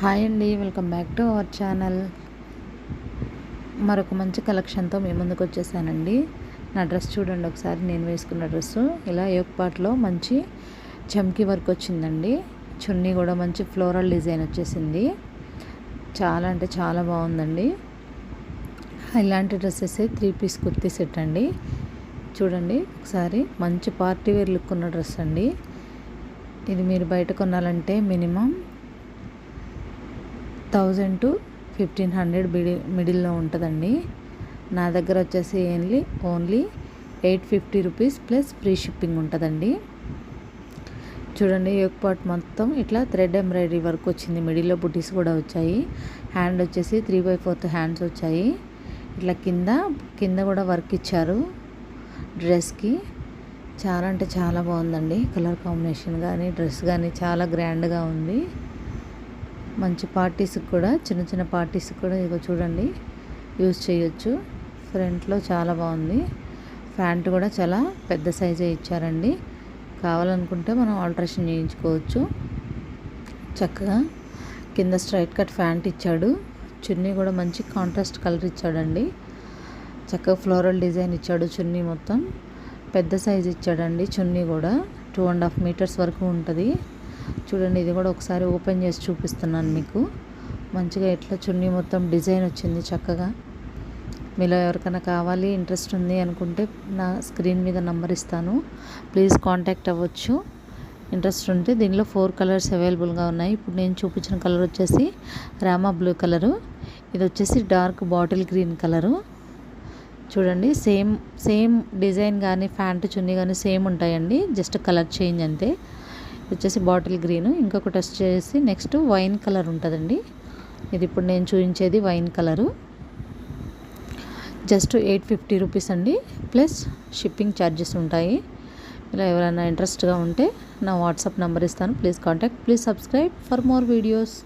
Hi అండి, welcome back to our channel. మరొక మంచి కలెక్షన్తో మీ ముందుకు వచ్చేసానండి. నా డ్రెస్ చూడండి ఒకసారి, నేను వేసుకున్న డ్రెస్సు ఇలా యోక్ పార్ట్లో మంచి చమ్కీ వర్క్ వచ్చిందండి. చున్నీ కూడా మంచి ఫ్లోరల్ డిజైన్ వచ్చేసింది. చాలా అంటే చాలా బాగుందండి. ఇలాంటి డ్రెస్సెస్ 3 పీస్ కుర్తీ సెట్ అండి. చూడండి ఒకసారి, మంచి పార్టీ వేర్ లుక్ ఉన్న డ్రెస్ అండి. ఇది మీరు బయట కొనాలంటే మినిమం 1000 to 1500 మిడిల్లో ఉంటుందండి. నా దగ్గర వచ్చేసి only 850 rupees plus free shipping ఉంటుందండి. చూడండి, యోక్ పార్ట్ మొత్తం ఇట్లా థ్రెడ్ ఎంబ్రాయిడరీ వర్క్ వచ్చింది. మిడిల్లో బుటీస్ కూడా వచ్చాయి. హ్యాండ్ వచ్చేసి 3/4 హ్యాండ్స్ వచ్చాయి. ఇట్లా కింద కూడా వర్క్ ఇచ్చారు డ్రెస్కి. చాలా అంటే చాలా బాగుందండి. కలర్ కాంబినేషన్ కానీ డ్రెస్ కానీ చాలా గ్రాండ్గా ఉంది. మంచి పార్టీస్కి కూడా, చిన్న చిన్న పార్టీస్కి కూడా ఇదిగో చూడండి యూజ్ చేయొచ్చు. ఫ్రంట్లో చాలా బాగుంది. ప్యాంట్ కూడా చాలా పెద్ద సైజే ఇచ్చారండి. కావాలనుకుంటే మనం ఆల్టరేషన్ చేయించుకోవచ్చు. చక్కగా కింద స్ట్రైట్ కట్ ప్యాంట్ ఇచ్చాడు. చున్నీ కూడా మంచి కాంట్రాస్ట్ కలర్ ఇచ్చాడండి. చక్కగా ఫ్లోరల్ డిజైన్ ఇచ్చాడు. చున్నీ మొత్తం పెద్ద సైజు ఇచ్చాడండి. చున్నీ కూడా 2.5 మీటర్స్ వరకు ఉంటుంది. చూడండి, ఇది కూడా ఒకసారి ఓపెన్ చేసి చూపిస్తున్నాను మీకు. మంచిగా ఇట్లా చున్నీ మొత్తం డిజైన్ వచ్చింది చక్కగా. మీలో ఎవరికైనా కావాలి, ఇంట్రెస్ట్ ఉంది అనుకుంటే నా స్క్రీన్ మీద నంబర్ ఇస్తాను, ప్లీజ్ కాంటాక్ట్ అవ్వచ్చు. ఇంట్రెస్ట్ ఉంటే దీనిలో 4 కలర్స్ అవైలబుల్గా ఉన్నాయి. ఇప్పుడు నేను చూపించిన కలర్ వచ్చేసి రామా బ్లూ కలరు. ఇది వచ్చేసి డార్క్ బాటిల్ గ్రీన్ కలరు. చూడండి, సేమ్ డిజైన్ కానీ ప్యాంటు చున్నీ కానీ సేమ్ ఉంటాయండి, జస్ట్ కలర్ చేంజ్ అంతే. వచ్చేసి బాటిల్ గ్రీన్, ఇంకొకటి వచ్చేసి నెక్స్ట్ వైన్ కలర్ ఉంటుందండి. ఇది ఇప్పుడు నేను చూపించేది వైన్ కలరు. జస్ట్ 850 రూపీస్ అండి, ప్లస్ షిప్పింగ్ ఛార్జెస్ ఉంటాయి. ఇలా ఎవరైనా ఇంట్రెస్ట్గా ఉంటే నా వాట్సాప్ నెంబర్ ఇస్తాను, please contact, please subscribe for more videos.